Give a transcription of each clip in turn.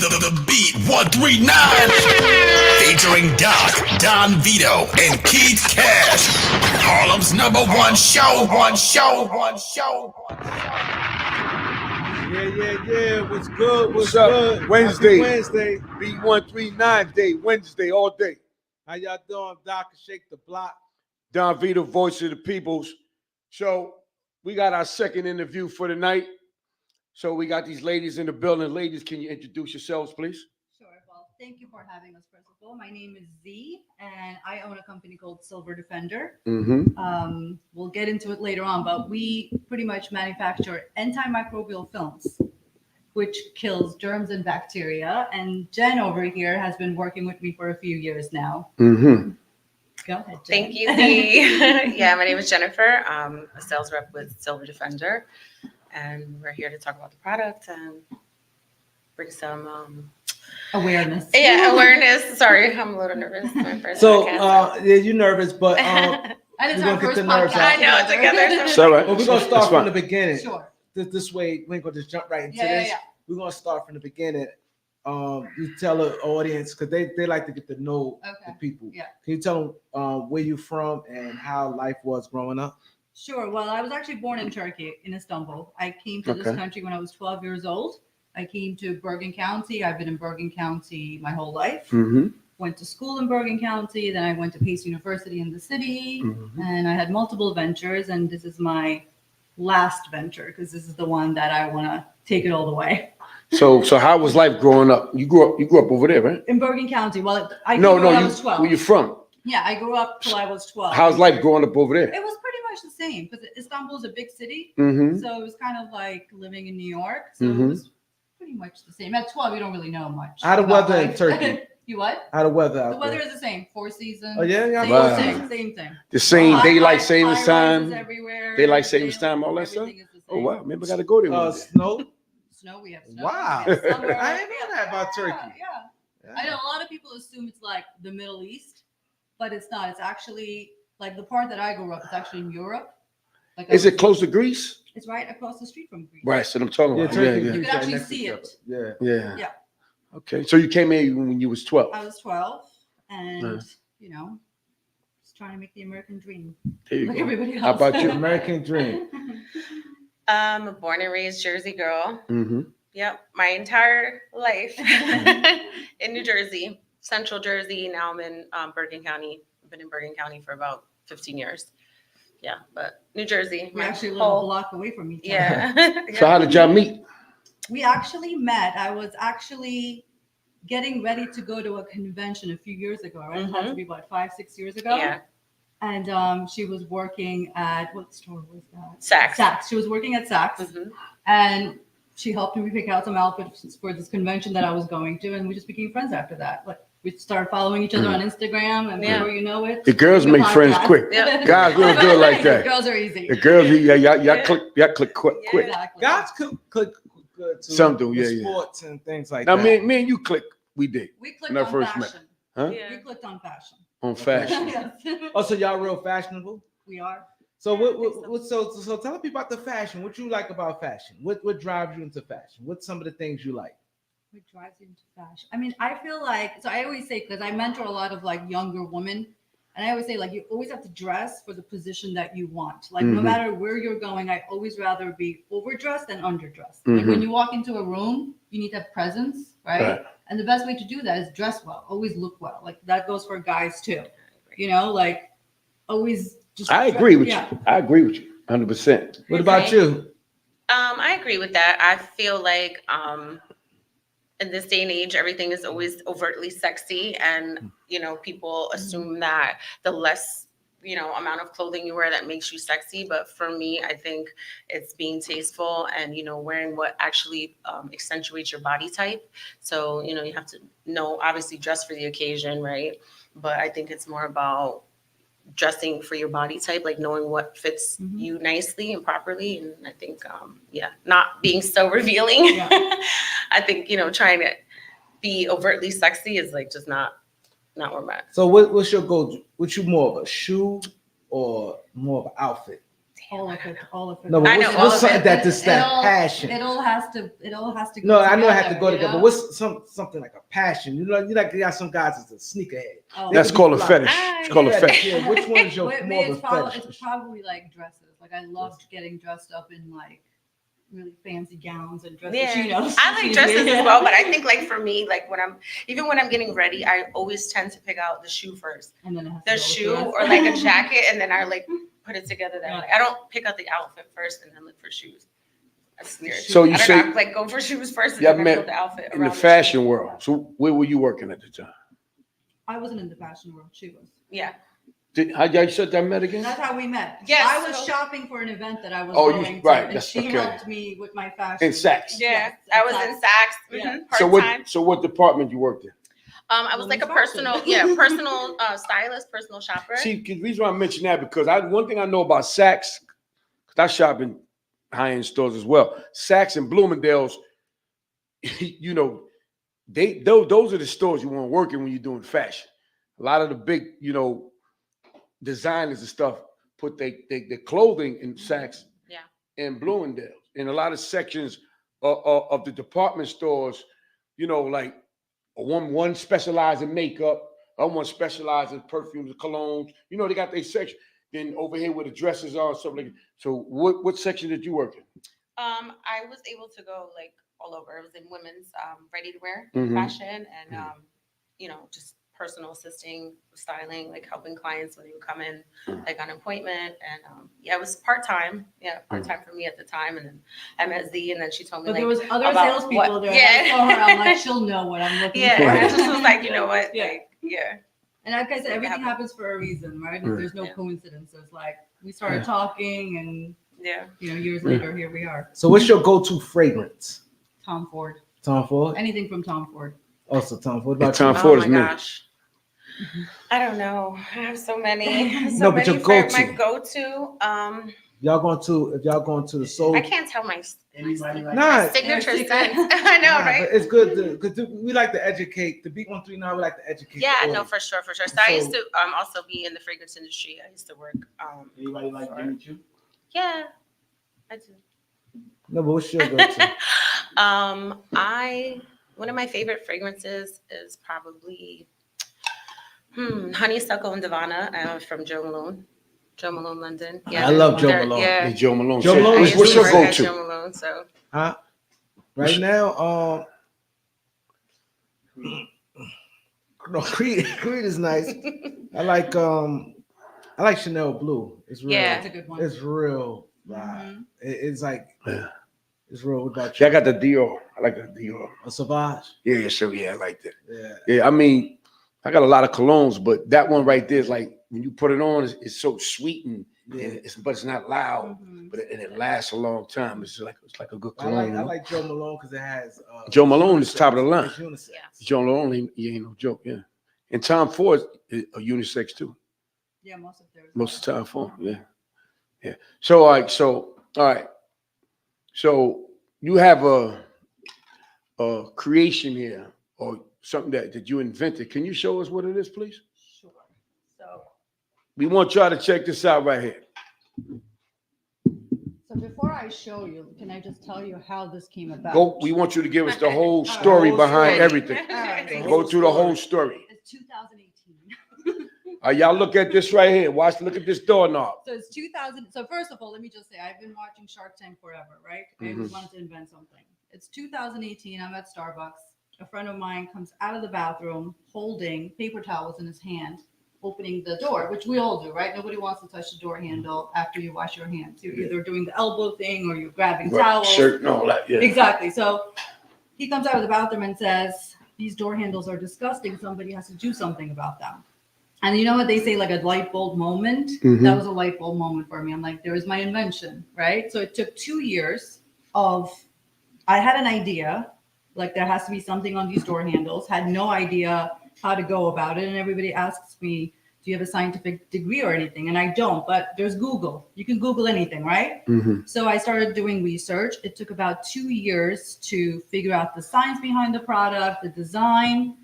The Beat 139 featuring Doc, Don Vito, and Keith Cash. Harlem's number one show. Yeah. What's good? What's up? good? Wednesday. Happy Wednesday. B139 day, Wednesday, all day. How y'all doing? Doc, shake the block. Don Vito, voice of the peoples. So we got our second interview for the night. So we got these ladies in the building. Ladies, can you introduce yourselves, please? Sure. Well, thank you for having us, first of all. My name is Z, and I own a company called Silver Defender. We'll get into it later on, but we pretty much manufacture antimicrobial films, which kills germs and bacteria. And Jen over here has been working with me for a few years now. Go ahead, Jen. Thank you, Z. Yeah, my name is Jennifer. I'm a sales rep with Silver Defender, and we're here to talk about the product and bring some Awareness. Yeah, awareness. Sorry, I'm a little nervous. It's my first So, podcast, yeah, you're nervous, but And it's we're our gonna get first the nerves podcast. out. I know, together. It's all right. well, we're gonna It's start fine. from the beginning. Sure. This way, we ain't gonna just jump right into Yeah. this. We're gonna start from the beginning. You tell the audience because they like to get to know the people. Yeah. Can you tell them where you from and how life was growing up? Sure. Well, I was actually born in Turkey, in Istanbul. I came to this country when I was 12 years old. I came to Bergen County. I've been in Bergen County my whole life. Went to school in Bergen County. Then I went to Pace University in the city. And I had multiple ventures. And this is my last venture because this is the one that I want to take it all the way. So how was life growing up? You grew up over there, right? In Bergen County. Well, I came No, when I was 12. where you from? Yeah, I grew up till I was 12. How's life growing up over there? It was pretty much the same because Istanbul is a big city. So it was kind of like living in New York. So it was pretty much the same. At 12, you don't really know much. How the about weather in life. Turkey? You what? How the weather out The weather there? is the same. 4 seasons. Oh, yeah? Same, Wow. same thing. The same High- daylight high- savings high-rises time. everywhere. Daylight savings time, all that Everything stuff? is the Oh same. wow, maybe I gotta go there one day. Snow? Snow, we have snow. Wow. We have summer. I didn't know that about Turkey. Yeah. I know a lot of people assume it's like the Middle East, but it's not. It's actually like the part that I grew up. It's actually in Europe. Like Is it close to Greece? It's right across the street from Greece. Right, that's what I'm talking Yeah, about. Turkey. You and can Greece right actually next to see each it. other. Yeah. Yeah. Okay, so you came here when you was 12. I was 12, and Nice. you know, just trying to make the American dream There you like go. everybody else. How about you? American dream. I'm a born and raised Jersey girl. Mm-hmm. Yep, my entire life in New Jersey, Central Jersey. Now I'm in Bergen County. I've been in Bergen County for about 15 years. Yeah, but New Jersey. We my actually live whole- a block away from each other. Yeah. So how did y'all meet? We actually met. I was actually getting ready to go to a convention a few years ago. Right? It had to be about 5-6 years ago. Yeah. And she was working at what store was that? Saks. Saks. She was working at Saks, and she helped me pick out some outfits for this convention that I was going to, and we just became friends after that. Like we started following each other on Instagram, and before you know it, The girls the make friends podcast. quick. Yeah. Guys, we don't do it like that. Girls are easy. The girls, y'all click quick. Exactly. Guys could good too. Some do, with yeah. Sports and things like Now, that. me and you click. We did We clicked when I on first met. fashion. Huh? Yeah. We clicked on fashion. On fashion. Yes. Oh, so y'all real fashionable? We are. So Yeah, I think so tell me about the fashion. What you like about fashion? What drives you into fashion? What's some of the things you like? What drives you into fashion? I mean, I feel like, so I always say, because I mentor a lot of like younger women, and I always say, like, you always have to dress for the position that you want. Like, no matter where you're going, I always rather be overdressed than underdressed. Like, when you walk into a room, you need to have presence, right? And the best way to do that is dress well, always look well. Like, that goes for guys too. You know, like, always just. I agree with yeah. you. I agree with you 100%. What about you? I agree with that. I feel like in this day and age, everything is always overtly sexy, and people assume that the less amount of clothing you wear that makes you sexy. But for me, I think it's being tasteful and wearing what actually accentuates your body type. So you have to know, obviously, dress for the occasion, right? But I think it's more about dressing for your body type, like knowing what fits you nicely and properly. And I think, not being so revealing. Yeah. I think, trying to be overtly sexy is like just not where I'm at. So what's your go? What you more of a shoe or more of an outfit? Damn. All of it. No, but I know what's, all what's of something it. that just that passion? It all has to go No, I know it had to go you together, but know? what's something like a passion? You know, you got some guys that's a sneakerhead. Oh. That's could be called a fly. fetish. Ah, It's called a yeah. fetish. Yeah, which one is your Wait, more of a it's fetish? probably like dresses. Like I loved getting dressed up in like really fancy gowns and dresses. Yeah, You know, I like dresses as well, but I think like for me, like when I'm getting ready, I always tend to pick out the shoe first, And then it has to the go with shoe dress. or like a jacket, and then I like put it together that Yeah. way. I don't pick out the outfit first and then look for shoes. That's weird. So you I don't say- know, like go for shoes first and Yeah, then I man, build the outfit In the around fashion shoes. world. So where were you working at the time? I wasn't in the fashion world. She was. Yeah. How y'all said that met again? That's how we met. Yes, I was so- shopping for an event that I was Oh, you- going to, right, and that's- she okay. helped me with my fashion. In Saks. Yeah, Yes, I was Saks. in Saks, Yeah. part-time. So what department you worked in? I was like a Women's fashion. personal stylist, personal shopper. See, the reason why I mention that because one thing I know about Saks, because I shop in high-end stores as well. Saks and Bloomingdale's, you know, those are the stores you want to work in when you're doing fashion. A lot of the big, you know, designers and stuff put their clothing in Saks Yeah. and Bloomingdale's. In a lot of sections of the department stores, you know, like one specialized in makeup, one specialized in perfumes and colognes. You know, they got their section. Then over here where the dresses are, something like that. So what section did you work in? I was able to go like all over. It was in women's ready to wear Mhm. fashion and you know, just personal assisting, styling, like helping clients when they would come in like on appointment. And yeah, it was part-time. Yeah, part-time for me at the time. And then I met Z and then she told me But like there was other about salespeople what- there. Yeah. And I saw her. I'm like, she'll know what I'm looking yeah, for. and I just was like, you know what? Yeah. Like, yeah. And like I said, It everything happened. happens for a reason, right? Right. There's no Yeah. coincidence. So it's like we started talking, and Yeah. you know, years later, here we are. So what's your go-to fragrance? Tom Ford. Tom Ford. Anything from Tom Ford. Also Tom Ford. Yeah, What Tom about Ford Oh is my me. gosh. I don't know. I have so many. So No, but many your go-to. my go-to. you? If y'all going to the soul. I can't tell my Nah, signature Secret. scent. I know, nah, right? but it's good because we like to educate. The Beat 139, we like to educate. Yeah, the no, audience. for sure, for sure. So I used to also be in the fragrance industry. I used to work. Anybody like for- Jimmy Choo? Yeah, I do. No, but what's your go-to? One of my favorite fragrances is probably Honeysuckle and Divana from Joe Malone. Joe Malone London. I love Joe they're- Malone. Yeah. Hey, Joe Malone. Joe So Malone I is- used what's to your work at go-to? Joe Malone, so Huh? Right now, no, Creed is nice. I like Chanel Blue. It's real. Yeah. That's a good one. It's real. Mhm. It's like Yeah. it's real. What about you? Yeah, I got the Dior. I like the Dior. A Sauvage. Yeah, so yeah, I like that. Yeah. Yeah, I mean, I got a lot of colognes, but that one right there is like when you put it on, it's so sweet and Yeah. but it's not loud, Mhm. but it lasts a long time. It's like a good I cologne. like I like Joe Malone because it has Joe Malone is top of the line. It's unisex. Yeah. Joe Malone, he ain't no joke. Yeah, and Tom Ford is a unisex too. Yeah, most of theirs. Most of the time for him, yeah. So all right. So you have a creation here or something that you invented. Can you show us what it is, please? Sure. So We want y'all to check this out right here. before I show you, can I just tell you how this came about? We want you to give us the whole story whole behind story. everything. All right. The Go whole through the whole story. story. It's 2018. Y'all look at this right here. Look at this doorknob. So it's 2000. So first of all, let me just say I've been watching Shark Tank forever, right? I Mhm. always wanted to invent something. It's 2018. I'm at Starbucks. A friend of mine comes out of the bathroom holding paper towels in his hand, opening the door, which we all do, right? Nobody wants to touch the door handle after you wash your hands. You're either doing the elbow thing or you're grabbing Right, towels. shirt and all that. Yeah. Exactly. So he comes out of the bathroom and says, "These door handles are disgusting. Somebody has to do something about them." And you know what they say, like a light bulb moment? Mhm. That was a light bulb moment for me. I'm like, there is my invention, right? So it took 2 years I had an idea, like there has to be something on these door handles, had no idea how to go about it. And everybody asks me, do you have a scientific degree or anything? And I don't, but there's Google. You can Google anything, right? Mhm. So I started doing research. It took about 2 years to figure out the science behind the product, the design.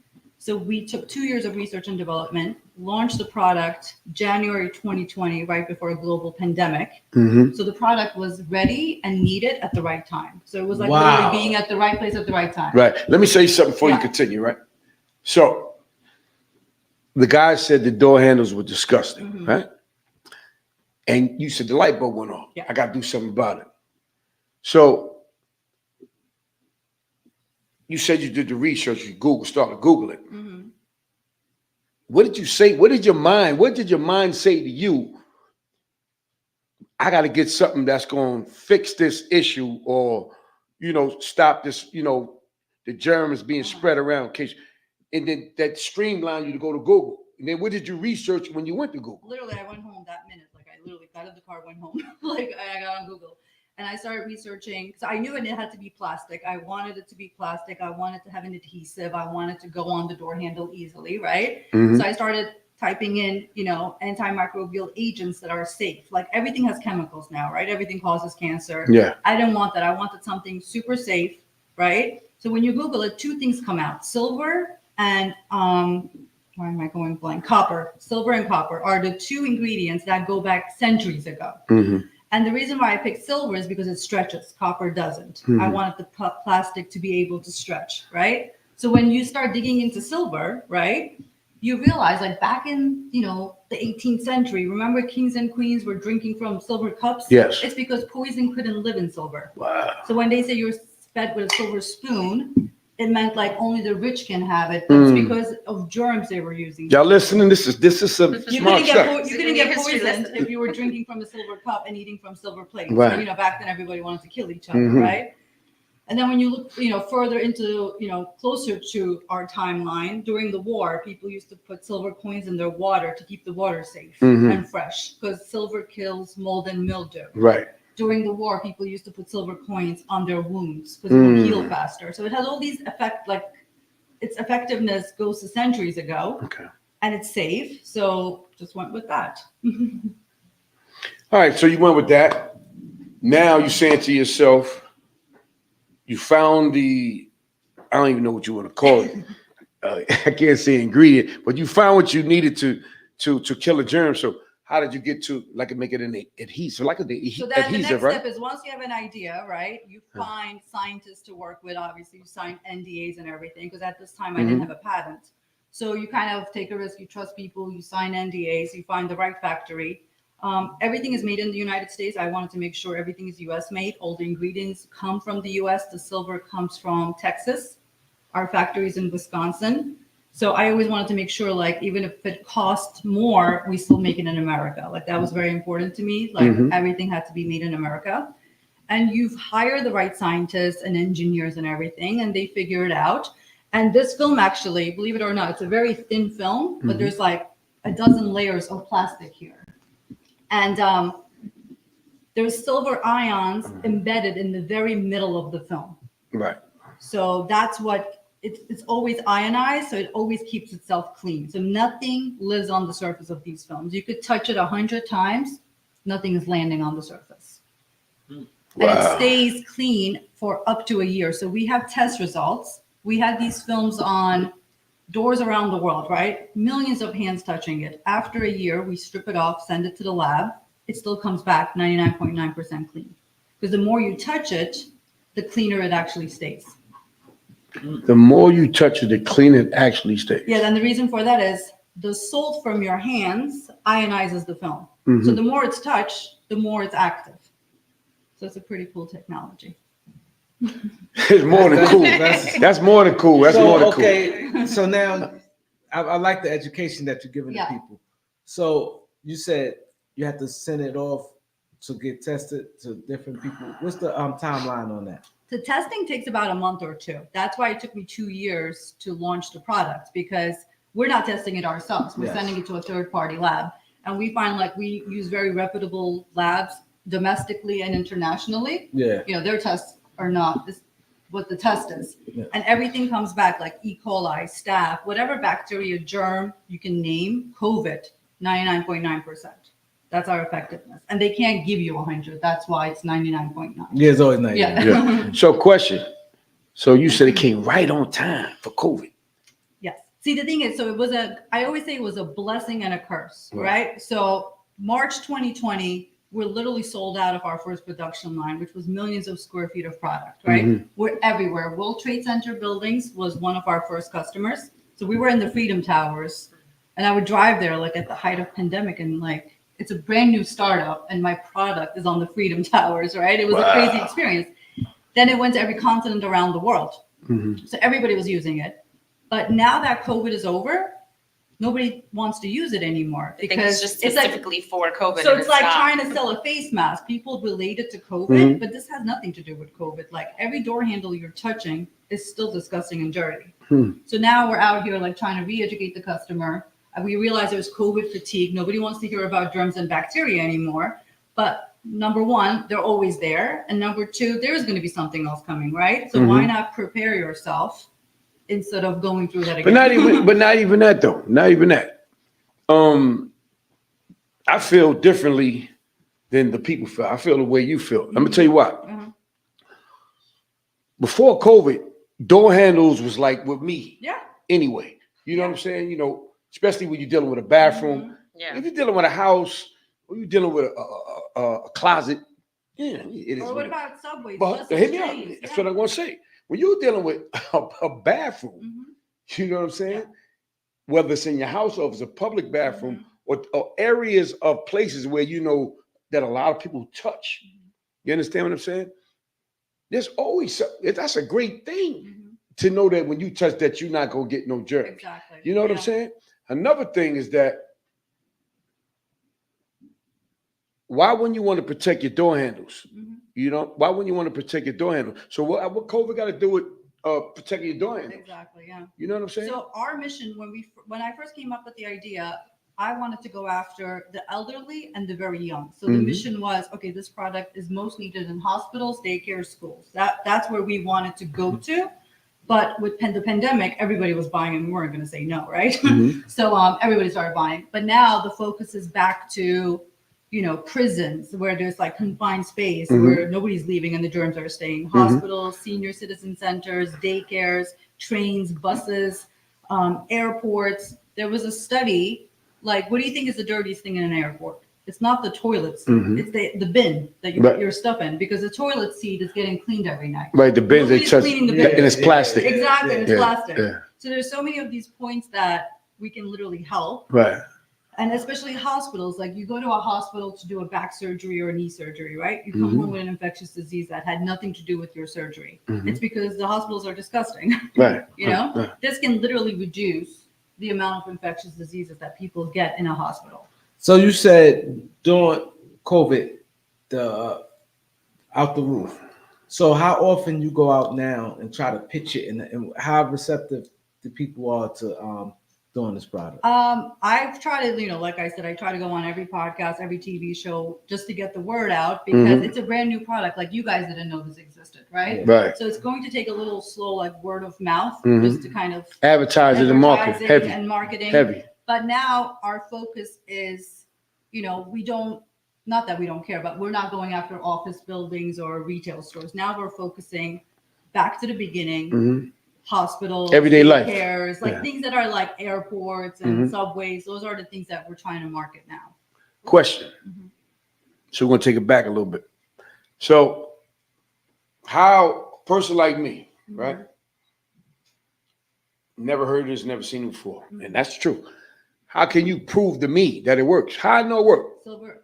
So we took 2 years of research and development, launched the product January 2020, right before a global pandemic. Mm-hmm. So the product was ready and needed at the right time. So it was like Wow. literally being at the right place at the right time. Right. Let me say something before you Yeah. continue, right? So the guy said the door handles were disgusting, Mhm. right? And you said the light bulb went off. Yeah. I got to do something about it. So you said you did the research, you started Googling. Mhm. What did you say? What did your mind say to you? I got to get something that's going to fix this issue or, stop this, the germs being spread around. And then that streamlined you to go to Google. And then what did you research when you went to Google? Literally, I went home that minute. Like I literally got out of the car, went home. Like I got on Google and I started researching. So I knew it had to be plastic. I wanted it to be plastic. I wanted to have an adhesive. I wanted to go on the door handle easily, right? Mhm. So I started typing in, antimicrobial agents that are safe. Like everything has chemicals now, right? Everything causes cancer. Yeah. I didn't want that. I wanted something super safe, right? So when you Google it, two things come out: silver and why am I going blank? Copper. Silver and copper are the two ingredients that go back centuries ago. Mm-hmm. And the reason why I picked silver is because it stretches. Copper doesn't. I Mhm. wanted the plastic to be able to stretch, right? So when you start digging into silver, right, you realize like back in, the 18th century, remember kings and queens were drinking from silver cups? Yes. It's because poison couldn't live in silver. Wow. So when they say you're fed with a silver spoon, it meant like only the rich can have it. But it's because of germs they were using. Y'all listening? This is some You smart couldn't stuff. you couldn't get History poisoned lesson. if you were drinking from a silver cup and eating from silver plates. Right. So, back then everybody wanted to kill each other, Mhm. right? And then when you look, further into, closer to our timeline, during the war, people used to put silver coins in their water to keep the water safe Mhm. and fresh because silver kills mold and mildew. Right. During the war, people used to put silver coins on their wounds because it would heal faster. So it has all these its effectiveness goes to centuries ago. Okay. And it's safe. So just went with that. All right. So you went with that. Now you're saying to yourself, you found I don't even know what you want to call it. I can't say ingredient, but you found what you needed to kill a germ. So how did you get to make it an adhesive, So then the adhesive, next right? step is once you have an idea, right? You find scientists to work with. Obviously, you sign NDAs and everything because at this time I didn't have a patent. So you kind of take a risk. You trust people. You sign NDAs. You find the right factory. Everything is made in the United States. I wanted to make sure everything is U.S. made. All the ingredients come from the U.S. The silver comes from Texas. Our factory is in Wisconsin. So I always wanted to make sure, even if it costs more, we still make it in America. That was very important to me. Everything had to be made in America. And you've hired the right scientists and engineers and everything, and they figure it out. And this film actually, believe it or not, it's a very thin film, but there's a dozen layers of plastic here. And there's silver ions embedded in the very middle of the film. Right. So that's what it's always ionized, so it always keeps itself clean. So nothing lives on the surface of these films. You could touch it 100 times, nothing is landing on the surface. Wow. And it stays clean for up to a year. So we have test results. We had these films on doors around the world, right? Millions of hands touching it. After a year, we strip it off, send it to the lab. It still comes back 99.9% clean. Because the more you touch it, the cleaner it actually stays. The more you touch it, the cleaner it actually stays. Yeah, and the reason for that is the salt from your hands ionizes the film. Mhm. So the more it's touched, the more it's active. So it's a pretty cool technology. It's more than cool. That's more than cool. That's more than cool. Okay, so now I like the education that you're giving Yeah. the people. So you said you have to send it off to get tested to different people. What's the timeline on that? The testing takes about a month or two. That's why it took me 2 years to launch the product because we're not testing it ourselves. We're Yes. sending it to a third-party lab. And we find we use very reputable labs domestically and internationally. Yeah. Their tests are not what the test is. Yeah. And everything comes back like E. coli, staph, whatever bacteria, germ you can name, COVID, 99.9%. That's our effectiveness. And they can't give you 100. That's why it's 99.9. Yeah, it's always nice. Yeah. Yeah. So question. So you said it came right on time for COVID. Yes. See, the thing is, so I always say it was a blessing and a curse, right? So March 2020, we're literally sold out of our first production line, which was millions of square feet of product, right? We're everywhere. World Trade Center buildings was one of our first customers. So we were in the Freedom Towers, and I would drive there like at the height of pandemic, and like it's a brand new startup, and my product is on the Freedom Towers, right? It was a crazy experience. Then it went to every continent around the world. So everybody was using it. But now that COVID is over, nobody wants to use it anymore because it's just specifically for COVID. So and it's like not. trying to sell a face mask. People relate it to COVID, but this has nothing to do with COVID. Like every door handle you're touching is still disgusting and dirty. So now we're out here like trying to re-educate the customer. We realize there's COVID fatigue. Nobody wants to hear about germs and bacteria anymore. But number one, they're always there. And number two, there's going to be something else coming, right? So why not prepare yourself instead of going through that again? But not even that though. Not even that. I feel differently than the people feel. I feel the way you feel. Let me tell you what. Before COVID, door handles was like with me. Yeah. Anyway, you know what I'm saying? You know, especially when you're dealing with a bathroom. Yeah. If you're dealing with a house, or you're dealing with a closet, yeah, it is. Or what about subways? But buses, hit me up. trains? That's what I'm gonna say. When you're dealing with a bathroom, you know what I'm saying? Yeah. Whether it's in your house or if it's a public bathroom or areas of places where you know that a lot of people touch. You understand what I'm saying? There's always that's a great thing to know that when you touch that you're not gonna get no germs. Exactly. You know what I'm saying? Another thing is that why wouldn't you want to protect your door handles? You know, why wouldn't you want to protect your door handle? So what COVID got to do with protecting your door handles? Exactly. Yeah. You know what I'm saying? So our mission, when I first came up with the idea, I wanted to go after the elderly and the very young. So the mission was, okay, this product is most needed in hospitals, daycare, schools. That's where we wanted to go to. But with the pandemic, everybody was buying, and we weren't going to say no, right? So everybody started buying. But now the focus is back to, you know, prisons where there's like confined space where nobody's leaving and the germs are staying. Hospitals, senior citizen centers, daycares, trains, buses, airports. There was a study. Like, what do you think is the dirtiest thing in an airport? It's not the toilets. It's the bin that you put your stuff in, because the toilet seat is getting cleaned every night. Right, the bins they Nobody's touch, cleaning the bin. and it's plastic. Exactly, it's plastic. Yeah. So there's so many of these points that we can literally help. Right. And especially hospitals, like you go to a hospital to do a back surgery or a knee surgery, right? You come home with an infectious disease that had nothing to do with your surgery. It's because the hospitals are disgusting. Right. You know, this can literally reduce the amount of infectious diseases that people get in a hospital. So you said during COVID, the out the roof. So how often you go out now and try to pitch it, and how receptive the people are to doing this product? I've tried to, you know, like I said, I try to go on every podcast, every TV show just to get the word out, because it's a brand new product. Like you guys didn't know this existed, right? Right. So it's going to take a little slow, like word of mouth, just to kind of Advertising and marketing, advertising heavy. and marketing. Heavy. But now our focus is, you know, not that we don't care, but we're not going after office buildings or retail stores. Now we're focusing back to the beginning. Hospitals, Everyday life. cares, like things that are like airports and subways. Those are the things that we're trying to market now. Question. So we're going to take it back a little bit. So how a person like me, right? Never heard of this, never seen it before. And that's true. How can you prove to me that it works? How I know it works? So we're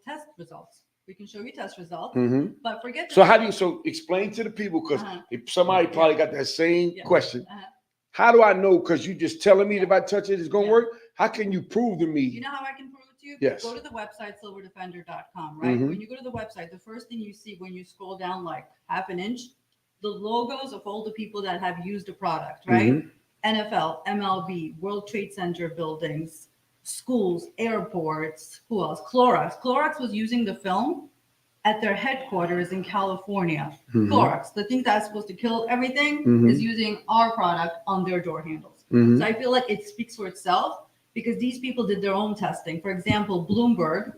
test results. We can show you test results, but forget. So how do you, so explain to the people, because if somebody probably got that same question. How do I know? Because you just telling me that if I touch it, it's going to work. How can you prove to me? You know how I can prove it to you? Yes. Go to the website, silverdefender.com, right? When you go to the website, the first thing you see when you scroll down like half an inch, the logos of all the people that have used the product, right? NFL, MLB, World Trade Center buildings, schools, airports, who else? Clorox. Clorox was using the film at their headquarters in California. Clorox, the thing that's supposed to kill everything, is using our product on their door handles. So I feel like it speaks for itself, because these people did their own testing. For example, Bloomberg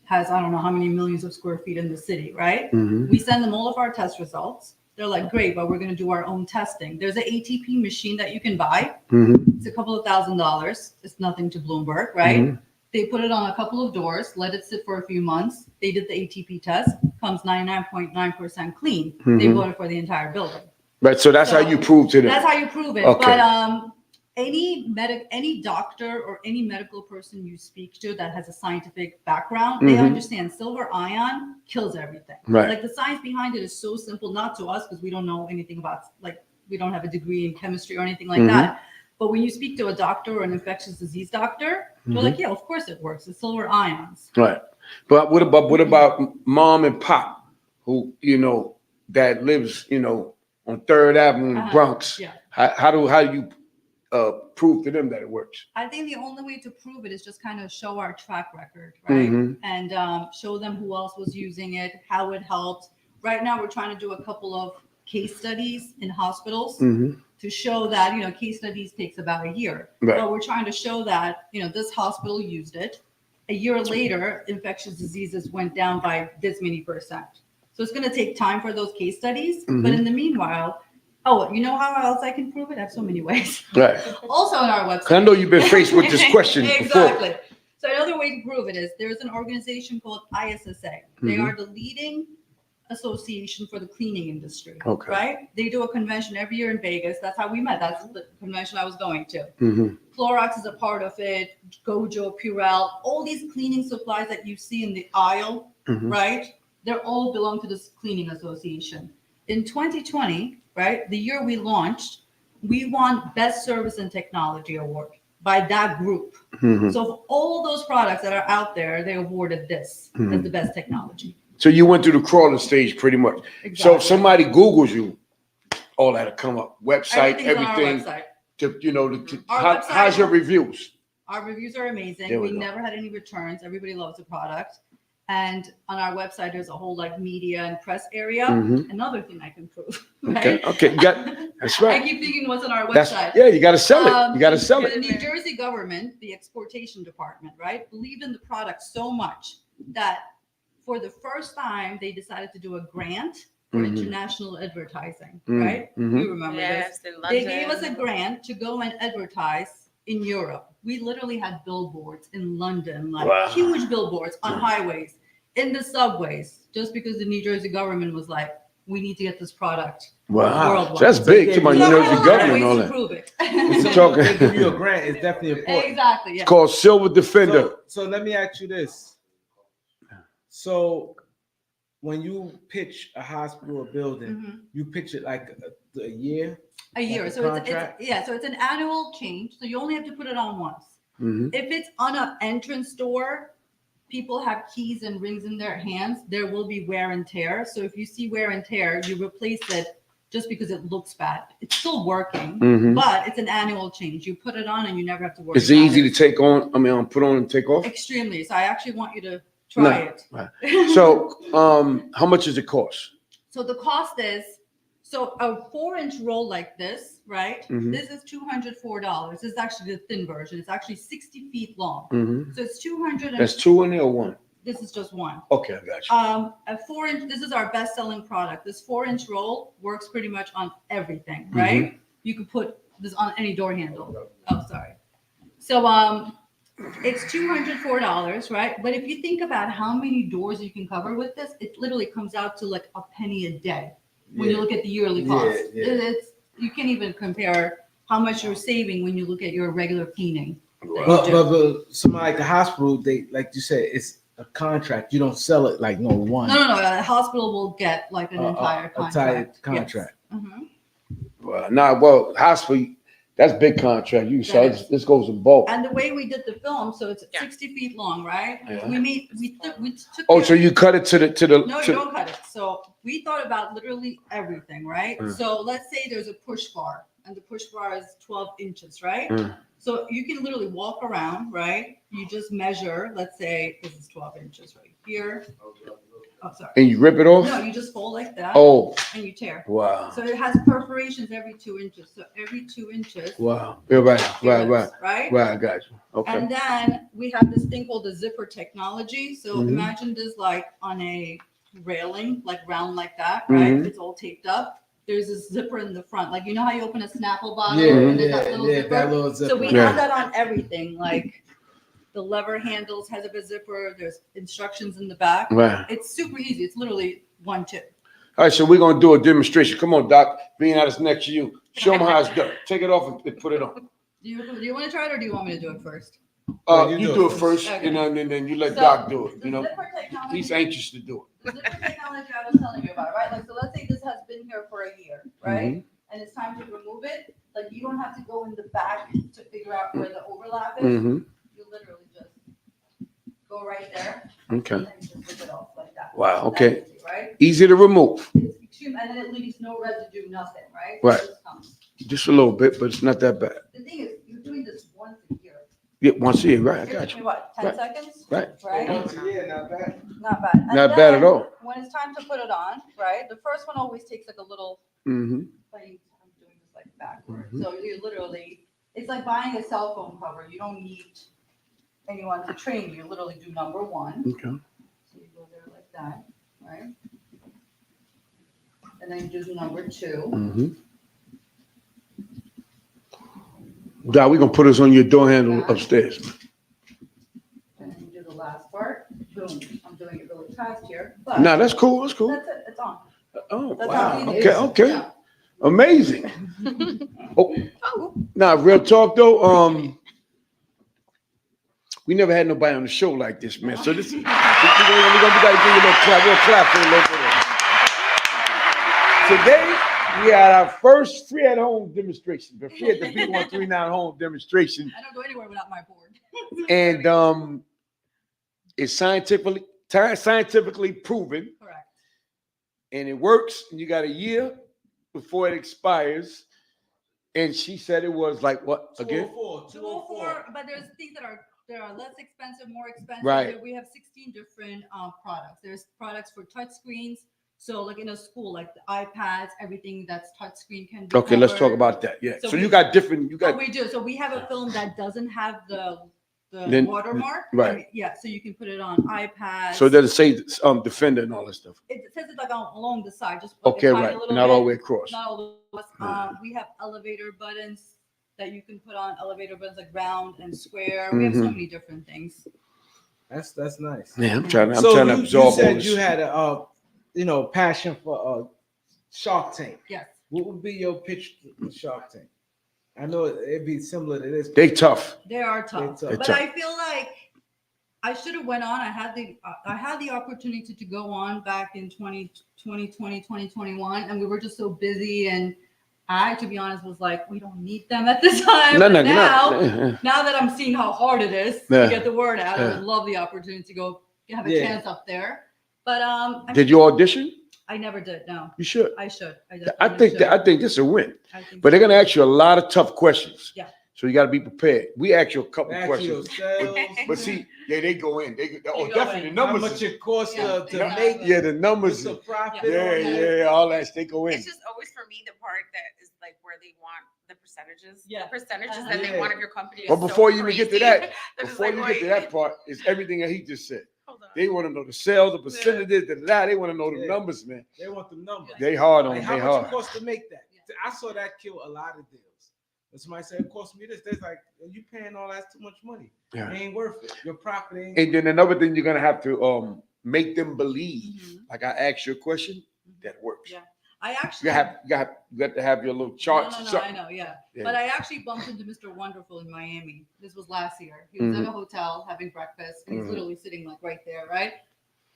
has, I don't know how many millions of square feet in the city, right? We send them all of our test results. They're like, great, but we're going to do our own testing. There's an ATP machine that you can buy. Mm-hmm. It's a couple of $1,000s. It's nothing to Bloomberg, right? Mhm. They put it on a couple of doors, let it sit for a few months. They did the ATP test, comes 99.9% clean. They Mhm. voted for the entire building. Right. So that's how you prove to them. That's how you prove it. Okay. But any doctor or any medical person you speak to that has a scientific background, they Mhm. understand silver ion kills everything. Right. Like the science behind it is so simple, not to us because we don't know anything about, like, we don't have a degree in chemistry or anything like Mhm. that. But when you speak to a doctor or an infectious disease doctor, they're like, yeah, of course it works. It's silver ions. Right. But what about mom and pop who, that lives, on 3rd Avenue in Uh-huh. Bronx? Yeah. How do you prove to them that it works? I think the only way to prove it is just kind of show our track record, right? Mhm. And show them who else was using it, how it helped. Right now, we're trying to do a couple of case studies in hospitals Mm-hmm. to show that, case studies takes about a year. Right. But we're trying to show that, this hospital used it. A year later, infectious diseases went down by this many %. So it's going to take time for those case studies. Mhm. But in the meanwhile, you know how else I can prove it? I have so many ways. Right. Also on our website. 'Cause I know you've been faced with this question Exactly. before. So another way to prove it is there's an organization called ISSA. They Mhm. are the leading association for the cleaning industry. Okay. Right? They do a convention every year in Vegas. That's how we met. That's the convention I was going to. Mm-hmm. Clorox is a part of it. Gojo, Purell, all these cleaning supplies that you see in the aisle, Mhm. right? They're all belong to this cleaning association. In 2020, right, the year we launched, we won Best Service and Technology Award by that group. Mhm. So of all those products that are out there, they awarded this as the best technology. So you went through the crawling stage pretty much. So Exactly. if somebody Googles you, all that'll come up. Website, Everything's on our everything. website. How's website- your reviews? Our reviews are amazing. There we We go. never had any returns. Everybody loves the product. And on our website, there's a whole like media and press area. Mhm. Another thing I can prove. Okay. Right? Okay. That's I right. keep thinking what's on our That's website. yeah. You got to sell it. You got to sell The it. New Jersey government, the exportation department, right, believed in the product so much that for the first time they decided to do a grant for Mhm. international advertising, Mm, right? mhm. You remember this. Yes, in They London. gave us a grant to go and advertise in Europe. We literally had billboards in London, like Wow. huge billboards on highways, in the subways, just because the New Jersey government was like, we need to get this product. Wow. Worldwide. So that's big. Come on, So you there know are the a lot of government ways and all to that. prove it. You're talking- They give you a grant. It's definitely important. Exactly. Yeah. It's called Silver Defender. So let me ask you this. So when you pitch a hospital or building, Mhm. you pitch it like a year? A year. Like a So it's contract? yeah. So it's an annual change. So you only have to put it on once. Mhm. If it's on an entrance door, people have keys and rings in their hands. There will be wear and tear. So if you see wear and tear, you replace it just because it looks bad. It's still working, Mhm. but it's an annual change. You put it on and you never have to worry. It's about easy it. to take on. I mean, put on and take off. Extremely. So I actually want you to try it. Right. So, how much does it cost? So the cost is, so a 4-inch roll like this, right? Mhm. This is $204. This is actually the thin version. It's actually 60 feet long. Mm-hmm. So it's 200. That's two in there or one? This is just one. Okay, I got you. A 4-inch, this is our best selling product. This 4-inch roll works pretty much on everything, right? You could put this on any door handle. Oh, sorry. So, it's $204, right? But if you think about how many doors you can cover with this, it literally comes out to like a penny a day when you Yeah. look at the yearly Yeah, cost. yeah. It's you can't even compare how much you're saving when you look at your regular cleaning. that you But, do. but somebody like the hospital, they like you said, it's a contract. You don't sell it like no one. No. The hospital will get like an entire Entire contract. contract. Yes. Mhm. Well, hospital, that's big contract. You sell That is. this goes in bulk. And the way we did the film, so it's Yeah. 60 feet long, right? Yeah. We took. Oh, care- so you cut it to the No, to- you don't cut it. So we thought about literally everything, right? Mm. So let's say there's a push bar, and the push bar is 12 inches, right? Mm. So you can literally walk around, right? You just measure. Let's say this is 12 inches right here. Oh, sorry. and you rip it off. No, you just fold like that, Oh, and you tear. wow, So it has perforations every 2 inches. So every 2 inches. wow. Yeah, right. Right. I got you. Okay. And then we have this thing called the zipper technology. So Mhm. imagine this like on a railing, like round like that, right? Mhm. It's all taped up. there's a zipper in the front. Like, you know how you open a Snapple bottle Yeah, and there's that yeah, little yeah, zipper? that little zipper. So we Yeah. have that on everything. Like the lever handles has a zipper. There's instructions in the back. Right. It's super easy. It's literally 1 tip. All right, so we're gonna do a demonstration. Come on, Doc. Being out is next to you. Show them how it's done. Take it off and put it on. Do you want to try it or do you want me to do it first? You do it first, Okay. you know, and then you let So, Doc do it. The You know, zipper technology. he's anxious to do The zipper technology I was telling you about, right? Like, so let's say this has been here for a year, right? Mm-hmm. And it's time to remove it. Like, you don't have to go in the back to figure out where the overlap it. is. Mm-hmm. You literally just go right there. Okay. And then you just rip it off like that. Wow, That's okay. easy, right? Easy to remove. It's extreme, and then it leaves no residue, nothing, right? Right. It just comes. Just a little bit, but it's not that bad. The thing is, you're doing this once a year. Yeah, once a year, right? I It got took me you. what, 10 Right. seconds? Right. Right? Once a year, not bad. Not bad. And Not bad at then all. When it's time to put it on, right? The first one always takes like a little Mm-hmm. thing. I'm doing this like backwards. Mhm. So you literally, it's like buying a cell phone cover. You don't need anyone to train you. You literally do number one. Okay. So you go there like that, right? And then you do number two. Mm-hmm. Doc, we're gonna put this on your door handle upstairs. And then you do the last part. Boom. I'm doing it really fast here. But No, that's cool. That's cool. that's it. It's on. Oh, That's wow. how easy it Okay, is. okay. Yeah. Amazing. Oh, Oh, now real talk though. We never had nobody on the show like this, man. So this, we gotta give you a little clap. We'll clap for a little bit. Today we had our first free at home demonstration, the free at the B139 home demonstration, I don't go anywhere without my board. and it's scientifically proven, Correct. and it works. And you got a year before it expires. And she said it was like what again? 204, but there's things that are less expensive, more expensive. Right. We have 16 different products. There's products for touch screens. So like in a school, like the iPads, everything that's touch screen can be Okay, let's talk covered. about that. Yeah. So So you we- got different. You So got we do. So we have a film that doesn't have the Then- watermark. right. Yeah. So you can put it on iPads. so that it say Defender and all that stuff. it says it like along the side, just like Okay, a tiny right. little Not bit. all the way across. Not all the way. We have elevator buttons that you can put on, elevator buttons like round and square. We have so Mhm. many different things. That's nice. Yeah, I'm trying to So absorb you all said this. you had a passion for Shark Tank. Yes. What would be your pitch to Shark Tank? I know it'd be similar to this. They tough. They are tough. They're But tough. I feel like I should have went on. I had the opportunity to go on back in 2020, 2021, and we were just so busy. And I, to be honest, was like, we don't need them at this time. No, But no. now that I'm seeing how hard it is Yeah. to get the word out, I Yeah. would love the opportunity to go have a Yeah. chance up there. But Did you audition? I never did. No, You should. I should. I definitely think should. I think this is a win. I think But they're so. gonna ask you a lot of tough questions. Yeah. So you got to be prepared. We asked you a couple Back to questions, yourselves. but see, yeah, they go in. They go definitely in. the How numbers. much it costs Yeah, to exactly. make Yeah, the what's numbers. the profit Yeah, on that? yeah, all that. They go in. It's just always for me the part that is like where they want the percentages. Yeah. The percentages Uh-huh. that they Yeah. want of your company. Is But before you even get to crazy. that, They're just before like, you get to wait, that part, it's everything that he just said. hold on. They want to know the sales, the percentages, They want to know the Yeah. numbers, man. They want the numbers. They hard on Like, it. how They much it hard. costs to make that? I saw that kill a lot of deals. When somebody said it cost me this, they're like, you paying all that's too much money. Yeah. It ain't worth it. Your profit ain't. And then another thing you're gonna have to make them believe. Mhm. Like I asked you a question, that works. Yeah. I You actually got to have your little charts. No, or I something. know, yeah. Yeah. But I actually bumped into Mr. Wonderful in Miami. This was last year. He was Mm-hmm. at a hotel having breakfast, and he's Mhm. literally sitting like right there, right?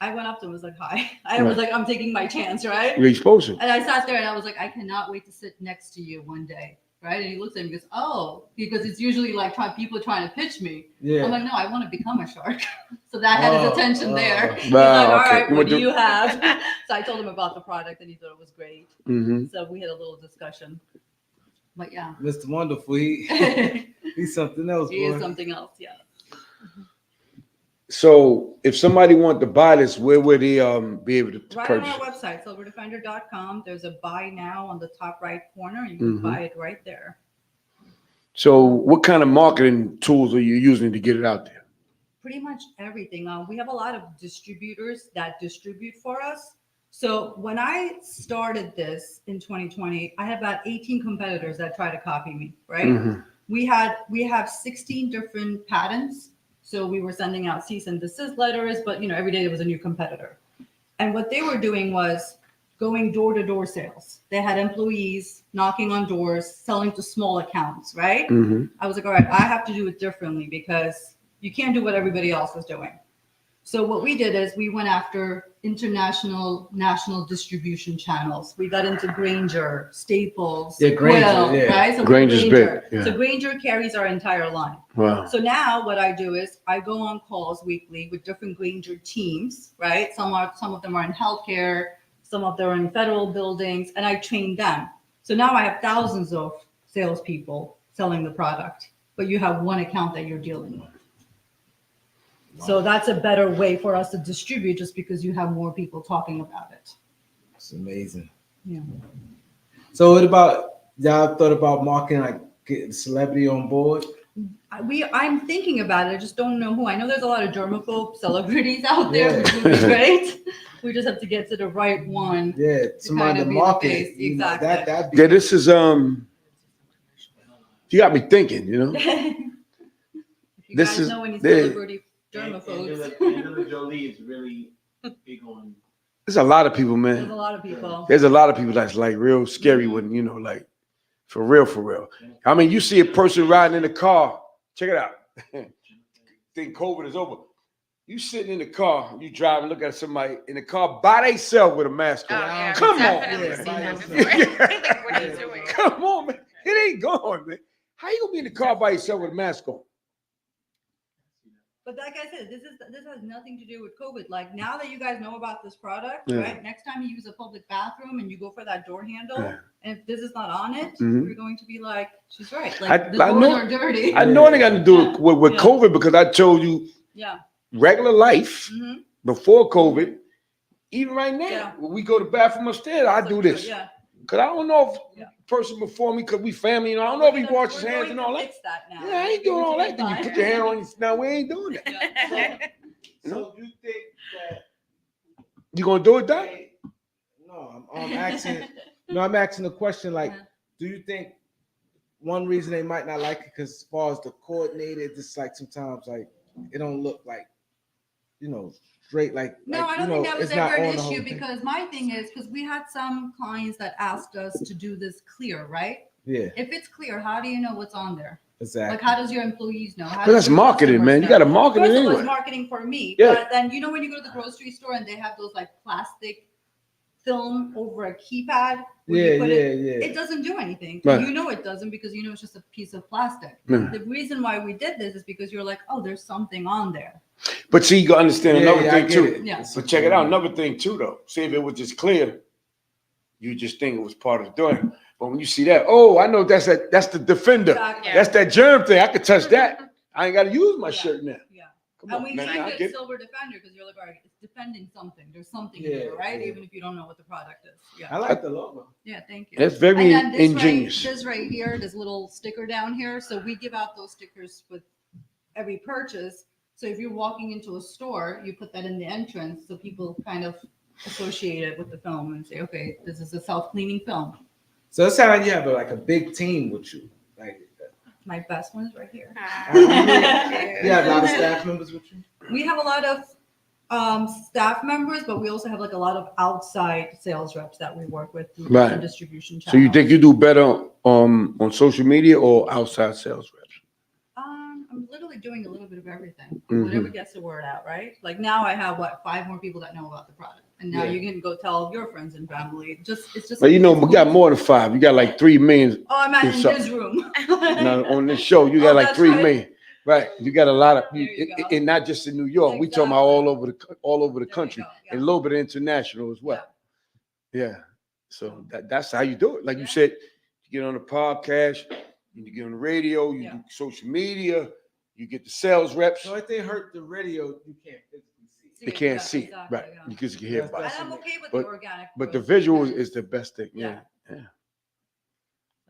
I went up to him, was like, "Hi." I was like, "I'm taking my chance, right?" You're supposed to. And I sat there, and I was like, "I cannot wait to sit next to you one day." Right? And he looks at me and goes, "Oh," because it's usually like people trying to pitch me. Yeah. I'm like, "No, I want to become a shark." So that had his Oh, attention oh. there. He's Wow, like, "All okay. right, You what want do to- you have?" So I told him about the product, and he thought it was great. Mm-hmm. So we had a little discussion. But yeah. Mr. Wonderful, He he's something else, boy. is something else, yeah. So if somebody wanted to buy this, where would they be able to Right on purchase? our website, silverdefender.com. There's a buy now on the top right corner. You can Mhm. buy it right there. So what kind of marketing tools are you using to get it out there? Pretty much everything. We have a lot of distributors that distribute for us. So when I started this in 2020, I had about 18 competitors that tried to copy me, right? Mhm. We have 16 different patents. So we were sending out cease and desist letters, but every day there was a new competitor. And what they were doing was going door to door sales. They had employees knocking on doors, selling to small accounts, right? Mhm. I was like, all right, I have to do it differently because you can't do what everybody else is doing. So what we did is we went after international, national distribution channels. We got into Grainger, Staples, Yeah, Grainger, Quill, yeah. right? So Grainger's Grainger. big, yeah. So Grainger carries our entire line. Wow. So now what I do is I go on calls weekly with different Grainger teams, right? Some of them are in healthcare, some of them are in federal buildings, and I train them. So now I have thousands of salespeople selling the product, but you have one account that you're dealing with. So that's a better way for us to distribute just because you have more people talking about it. It's amazing. Yeah. So what about y'all thought about marketing, like getting a celebrity on board? I'm thinking about it. I just don't know who. I know there's a lot of germaphobe celebrities out there, Yeah. which would be great. We just have to get to the right one. Yeah, somebody kind of to be the market. face, You know, exactly. that'd be Yeah, this is you got me thinking, you know. If you This guys is- know any they- celebrity germaphobes, Angela Jolie is really big on. There's a lot of people, there's a man. lot of people. There's a lot of people that's like real scary when, like for real, for real. I mean, you see a person riding in the car. Check it out. Think COVID is over. You sitting in the car, you driving, look at somebody in the car by themselves with a mask Oh on. yeah, Come we've on, definitely man. seen that Yeah. before. Like, what are you doing? Come on, man. It ain't gone, man. How you gonna be in the car by yourself with a mask on? But like I said, this has nothing to do with COVID. Like now that you guys know about this product, Yeah. right? Next time you use a public bathroom and you go for that door handle, Yeah. and if this is not on it, Mhm. you're going to be like, she's right. I Like the doors know- are dirty. I know it ain't got to do with Yeah. COVID because I told you Yeah. regular life hmm before COVID, even right now, Yeah. when we go to the bathroom upstairs, I do this. Yeah. Because I don't know if Yeah. person before me, because we family, I don't know if he washes his hands and all that. Fix that now. Yeah, I ain't doing all that. Then you put your hand on your, now we ain't doing that. Yeah. So you think that? You gonna do it, Doc? No, I'm asking. No, I'm asking the question. Like, Uh-huh. do you think one reason they might not like it because as far as the coordinated, it's like sometimes like it don't look like, straight. Like No, like, I don't think that was it's not ever an on the whole issue thing. because my thing is because we had some clients that asked us to do this clear, right? Yeah, If it's clear, how do you know what's on there? exactly. Like, how does your employees know? How But does that's your marketing, customers man. You know? gotta market First it of all, it's anyway. marketing for me. Yeah. But then, when you go to the grocery store and they have those like plastic film over a keypad, where Yeah, you put yeah, it, yeah. it doesn't do anything. Right. You know it doesn't because you know it's just a piece of plastic. Yeah. The reason why we did this is because you're like, oh, there's something on there. But see, you gotta understand another I thing get too. it. Yeah. It's But check it out, something- another thing too, though. See if it was just clear, you just think it was part of doing it. But when you see that, oh, I know that's the defender. Exactly. Yeah. That's that germ thing. I could touch that. I ain't gotta use my Yeah. shirt now. Yeah. Come And on, we man. named I it get it. Silver Defender because you're like, all right, it's defending something. There's something Yeah, here, right? yeah. Even if you don't know what the product is. I Yeah. like the logo. Yeah, thank you. That's very And then ingenious. this right here, this little sticker down here. So we give out those stickers with every purchase. So if you're walking into a store, you put that in the entrance so people kind of associate it with the film and say, okay, this is a self-cleaning film. So it sounds like you have a big team with you. Like, My best one is right here. you have a lot of staff members with you. We have a lot of staff members, but we also have like a lot of outside sales reps that we work with through Right. the distribution channel. So you think you do better on social media or outside sales reps? I'm literally doing a little bit of everything. Mhm. Whatever gets the word out, right? Like now I have 5 more people that know about the product. And now Yeah. you can go tell your friends and family. It's just Well, you know, it's we got cool. more than 5. You got like 3 million. Oh, I'm at in So- this room. Now on this show, you got Oh, like that's 3 right. million. Right. You got a lot of, There you go. and not just in New York. We talking about all over the There you country go, yeah. and a little bit international as well. Yeah. So that's how you do it. Like you said, you get on the podcast, you get on the radio, you Yeah. do social media, you get the sales reps. So if they hurt the radio, you can't physically see. They can't Yeah, see it, exactly, right? yeah. Because you can hear That's- about And it. I'm okay with But- the organic. But the growth visual because- is the best thing. Yeah. Yeah. Yeah.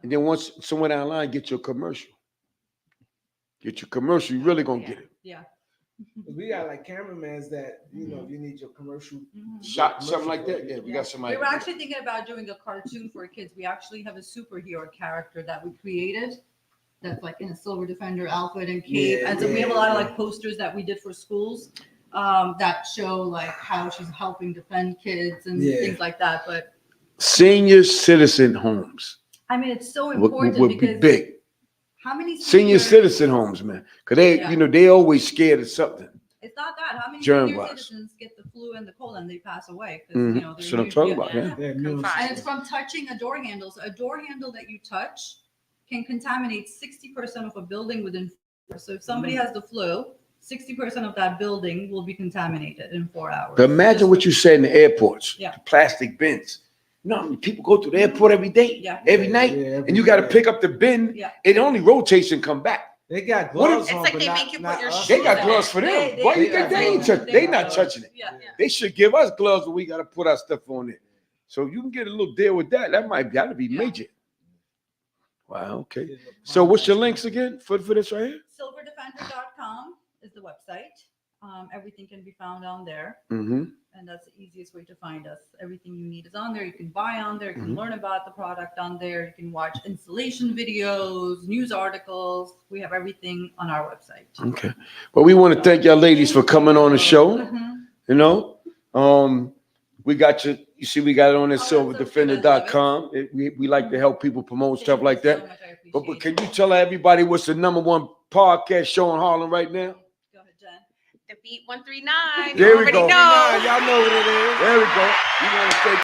And then once somewhere down the line, get your commercial. Get your commercial, you really gonna get it. Yeah. We got like cameramans that you need your commercial Shot something like that. Yeah, we got somebody. We were actually thinking about doing a cartoon for kids. We actually have a superhero character that we created that's like in a silver defender outfit and cape. And so we have a lot of like posters that we did for schools that show like how she's helping defend kids and things like that. But senior citizen homes I mean, it's so important would be because big. how many Senior citizen homes, man, because they, they always scared of something. It's not that. How many Germ senior wise. citizens get the flu and the cold and they pass away? Because That's what I'm talking about. Yeah. And it's from touching a door handle. So a door handle that you touch can contaminate 60% of a building within 4 hours. So if somebody has the flu, 60% of that building will be contaminated in 4 hours. But imagine what you said in the airports. Yeah. The plastic bins. You know how many people go to the airport every day, every night, and you got to pick up the bin. Yeah. It only rotates and come back. They got gloves It's on, like but they not- make you not put your us. They got Shoes gloves on. for them. They- Why you they- think they ain't they- touch? They not they- touching it. Yeah. They should give us gloves when we got to put our stuff on it. So you can get a little deal with that. That'd be major. Wow. Okay. So what's your links again for this right here? Silverdefender.com is the website. Everything can be found on there. Mm-hmm. And that's the easiest way to find us. Everything you need is on there. You can buy on there. You can learn about the product on there. You can watch installation videos, news articles. We have everything on our website. Okay. Well, we want to thank y'all ladies for coming on the show. You know, we got you. You see, we got it on at silverdefender.com. We like to help people promote stuff like that. But can you tell everybody what's the #1 podcast show in Harlem right now? Go ahead, Jen. The Beat 139. There we Already go. know. Y'all know what it is. There we go. We want to thank